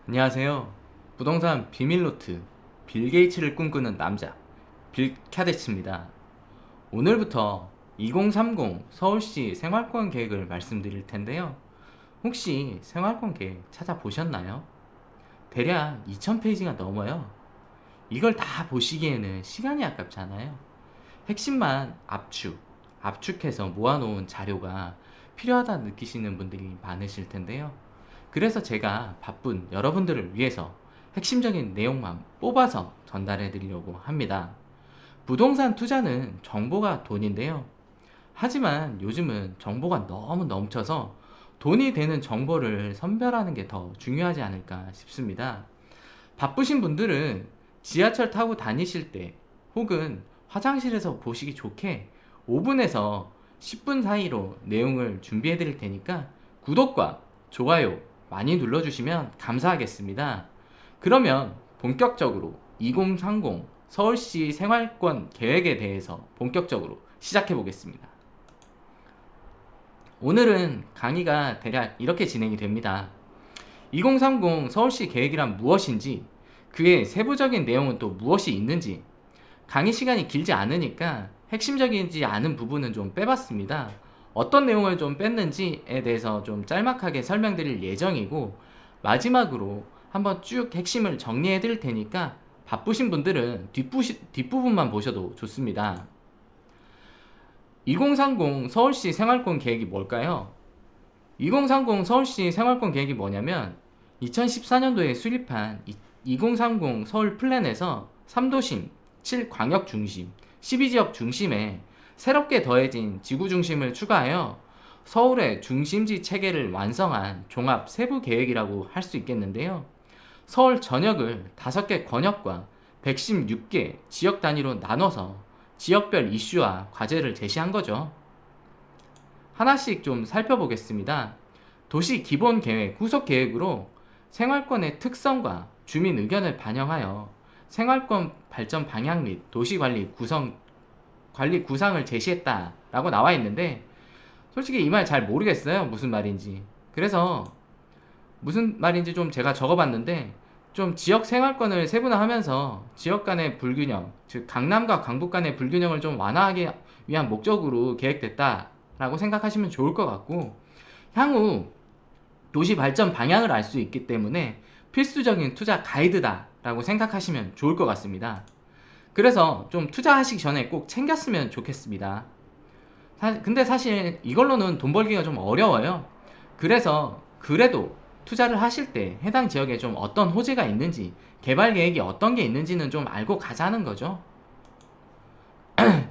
안녕하세요. 부동산 비밀노트 빌 게이츠를 꿈꾸는 남자 빌 캬데츠입니다. 오늘부터 2030 서울시 생활권 계획을 말씀드릴 텐데요. 혹시 생활권 계획 찾아보셨나요? 대략 2000페이지가 넘어요. 이걸 다 보시기에는 시간이 아깝잖아요. 핵심만 압축해서 모아놓은 자료가 필요하다 느끼시는 분들이 많으실 텐데요. 그래서 제가 바쁜 여러분들을 위해서 핵심적인 내용만 뽑아서 전달해 드리려고 합니다. 부동산 투자는 정보가 돈인데요. 하지만 요즘은 정보가 너무 넘쳐서 돈이 되는 정보를 선별하는 게 더 중요하지 않을까 싶습니다. 바쁘신 분들은 지하철 타고 다니실 때 혹은 화장실에서 보시기 좋게 5분에서 10분 사이로 내용을 준비해 드릴 테니까 구독과 좋아요 많이 눌러주시면 감사하겠습니다. 그러면 본격적으로 2030 서울시 생활권 계획에 대해서 본격적으로 시작해 보겠습니다. 오늘은 강의가 대략 이렇게 진행이 됩니다. 2030 서울시 계획이란 무엇인지, 그의 세부적인 내용은 또 무엇이 있는지, 강의 시간이 길지 않으니까 핵심적이지 않은 부분은 좀 빼봤습니다. 어떤 내용을 좀 뺐는지에 대해서 좀 짤막하게 설명드릴 예정이고, 마지막으로 한번 쭉 핵심을 정리해 드릴 테니까 바쁘신 분들은 뒷부분만 보셔도 좋습니다. 2030 서울시 생활권 계획이 뭘까요? 2030 서울시 생활권 계획이 뭐냐면 2014년도에 수립한 2030 서울 플랜에서 3도심, 7광역 중심, 12지역 중심에 새롭게 더해진 지구 중심을 추가하여 서울의 중심지 체계를 완성한 종합 세부 계획이라고 할 수 있겠는데요. 서울 전역을 5개 권역과 116개 지역 단위로 나눠서 지역별 이슈와 과제를 제시한 거죠. 하나씩 좀 살펴보겠습니다. 도시 기본 계획, 후속 계획으로 생활권의 특성과 주민 의견을 반영하여 생활권 발전 방향 및 도시 관리 구상을 제시했다라고 나와 있는데, 솔직히 이 말 잘 모르겠어요. 무슨 말인지. 그래서 무슨 말인지 좀 제가 적어봤는데, 좀 지역 생활권을 세분화하면서 지역 간의 불균형, 즉 강남과 강북 간의 불균형을 좀 완화하기 위한 목적으로 계획됐다라고 생각하시면 좋을 것 같고, 향후 도시 발전 방향을 알 수 있기 때문에 필수적인 투자 가이드다라고 생각하시면 좋을 것 같습니다. 그래서 좀 투자하시기 전에 꼭 챙겼으면 좋겠습니다. 근데 사실 이걸로는 돈 벌기가 좀 어려워요. 그래서 그래도 투자를 하실 때 해당 지역에 좀 어떤 호재가 있는지, 개발 계획이 어떤 게 있는지는 좀 알고 가자는 거죠.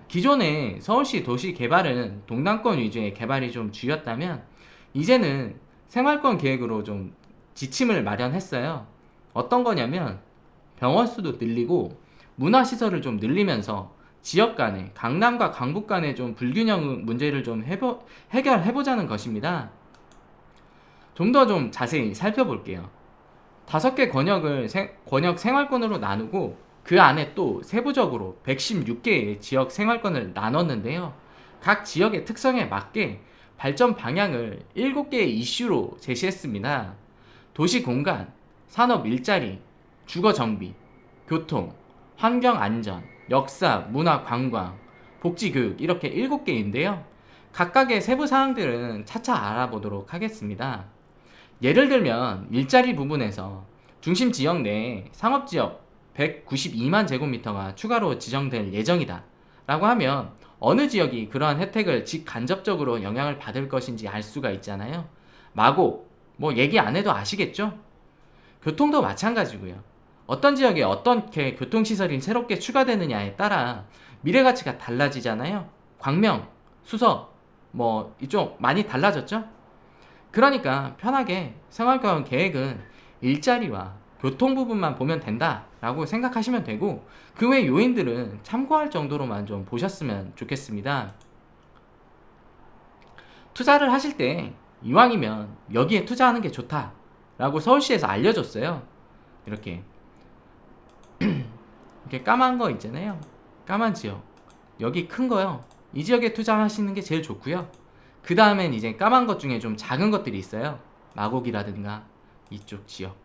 기존에 서울시 도시 개발은 동남권 위주의 개발이 좀 주였다면, 이제는 생활권 계획으로 좀 지침을 마련했어요. 어떤 거냐면 병원 수도 늘리고 문화시설을 좀 늘리면서 지역 간의, 강남과 강북 간의 좀 불균형 문제를 좀 해결해보자는 것입니다. 좀 더 좀 자세히 살펴볼게요. 5개 권역 생활권으로 나누고 그 안에 또 세부적으로 116개의 지역 생활권을 나눴는데요. 각 지역의 특성에 맞게 발전 방향을 7개의 이슈로 제시했습니다. 도시 공간, 산업 일자리, 주거 정비, 교통, 환경 안전, 역사, 문화 관광, 복지 교육, 이렇게 7개인데요. 각각의 세부 사항들은 차차 알아보도록 하겠습니다. 예를 들면 일자리 부분에서 중심 지역 내 상업지역 192만 제곱미터가 추가로 지정될 예정이다 라고 하면 어느 지역이 그러한 혜택을 직간접적으로 영향을 받을 것인지 알 수가 있잖아요. 마고 얘기 안 해도 아시겠죠? 교통도 마찬가지고요. 어떤 지역에 어떻게 교통시설이 새롭게 추가되느냐에 따라 미래가치가 달라지잖아요. 광명, 수서, 이쪽 많이 달라졌죠? 그러니까 편하게 생활권 계획은 일자리와 교통 부분만 보면 된다라고 생각하시면 되고, 그 외 요인들은 참고할 정도로만 좀 보셨으면 좋겠습니다. 투자를 하실 때 이왕이면 여기에 투자하는 게 좋다라고 서울시에서 알려줬어요. 이렇게 까만 거 있잖아요. 까만 지역, 여기 큰 거요. 이 지역에 투자하시는 게 제일 좋고요. 그 다음엔 이제 까만 것 중에 좀 작은 것들이 있어요. 마곡이라든가 이쪽 지역,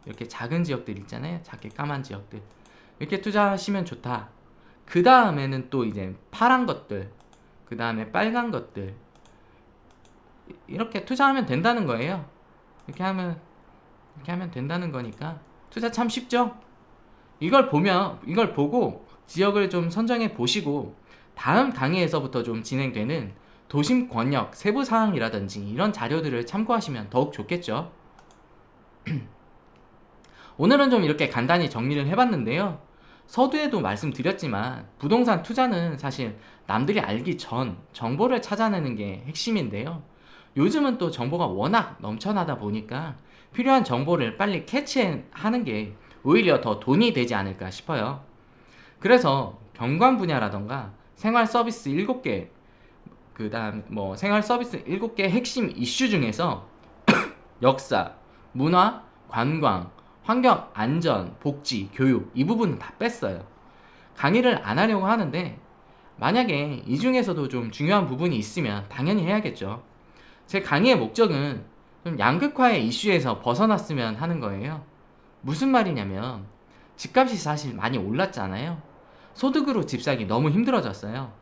이렇게 작은 지역들 있잖아요. 작게 까만 지역들, 이렇게 투자하시면 좋다. 그 다음에는 또 이제 파란 것들, 그 다음에 빨간 것들, 이렇게 투자하면 된다는 거예요. 이렇게 하면 된다는 거니까 투자 참 쉽죠? 이걸 보고 지역을 좀 선정해 보시고 다음 강의에서부터 좀 진행되는 도심 권역 세부 사항이라든지 이런 자료들을 참고하시면 더욱 좋겠죠. 오늘은 좀 이렇게 간단히 정리를 해봤는데요. 서두에도 말씀드렸지만 부동산 투자는 사실 남들이 알기 전 정보를 찾아내는 게 핵심인데요. 요즘은 또 정보가 워낙 넘쳐나다 보니까 필요한 정보를 빨리 캐치하는 게 오히려 더 돈이 되지 않을까 싶어요. 그래서 경관 분야라던가 생활 서비스 7개, 그 다음 생활 서비스 7개 핵심 이슈 중에서 역사, 문화, 관광, 환경, 안전, 복지, 교육 이 부분은 다 뺐어요. 강의를 안 하려고 하는데 만약에 이 중에서도 좀 중요한 부분이 있으면 당연히 해야겠죠. 제 강의의 목적은 좀 양극화의 이슈에서 벗어났으면 하는 거예요. 무슨 말이냐면 집값이 사실 많이 올랐잖아요. 소득으로 집 사기 너무 힘들어졌어요.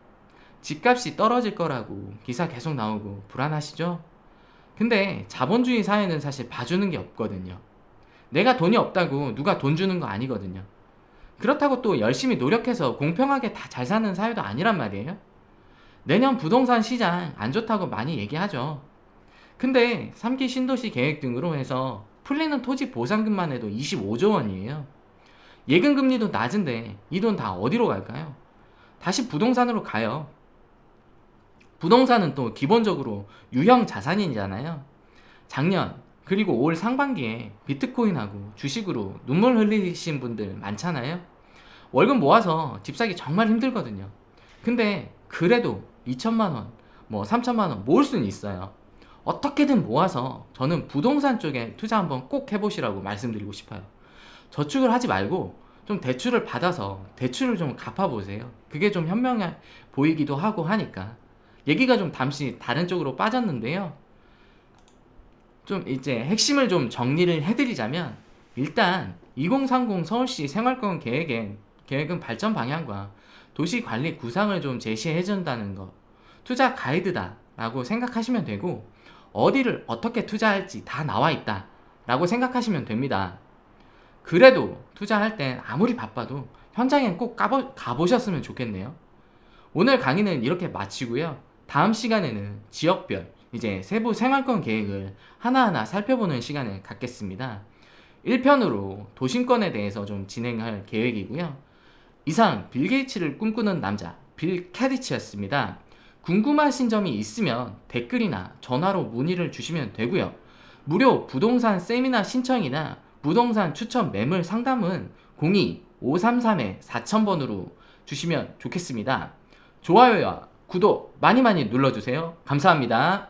집값이 떨어질 거라고 기사 계속 나오고 불안하시죠? 근데 자본주의 사회는 사실 봐주는 게 없거든요. 내가 돈이 없다고 누가 돈 주는 거 아니거든요. 그렇다고 또 열심히 노력해서 공평하게 다 잘 사는 사회도 아니란 말이에요. 내년 부동산 시장 안 좋다고 많이 얘기하죠. 근데 3기 신도시 계획 등으로 해서 풀리는 토지 보상금만 해도 25조 원이에요. 예금 금리도 낮은데 이 돈 다 어디로 갈까요? 다시 부동산으로 가요. 부동산은 또 기본적으로 유형 자산이잖아요. 작년 그리고 올 상반기에 비트코인하고 주식으로 눈물 흘리신 분들 많잖아요. 월급 모아서 집 사기 정말 힘들거든요. 근데 그래도 2천만 원, 3천만 원 모을 수는 있어요. 어떻게든 모아서 저는 부동산 쪽에 투자 한번 꼭 해보시라고 말씀드리고 싶어요. 저축을 하지 말고 좀 대출을 받아서 대출을 좀 갚아보세요. 그게 좀 현명해 보이기도 하고 하니까. 얘기가 좀 잠시 다른 쪽으로 빠졌는데요. 좀 이제 핵심을 좀 정리를 해드리자면, 일단 2030 서울시 생활권 계획은 발전 방향과 도시 관리 구상을 좀 제시해 준다는 거, 투자 가이드다 라고 생각하시면 되고, 어디를 어떻게 투자할지 다 나와 있다 라고 생각하시면 됩니다. 그래도 투자할 땐 아무리 바빠도 현장엔 꼭 가보셨으면 좋겠네요. 오늘 강의는 이렇게 마치고요. 다음 시간에는 지역별 이제 세부 생활권 계획을 하나하나 살펴보는 시간을 갖겠습니다. 1편으로 도심권에 대해서 좀 진행할 계획이고요. 이상 빌 게이츠를 꿈꾸는 남자 빌 캐디치였습니다. 궁금하신 점이 있으면 댓글이나 전화로 문의를 주시면 되고요. 무료 부동산 세미나 신청이나 부동산 추천 매물 상담은 02-533-4000번으로 주시면 좋겠습니다. 좋아요와 구독 많이 눌러주세요. 감사합니다.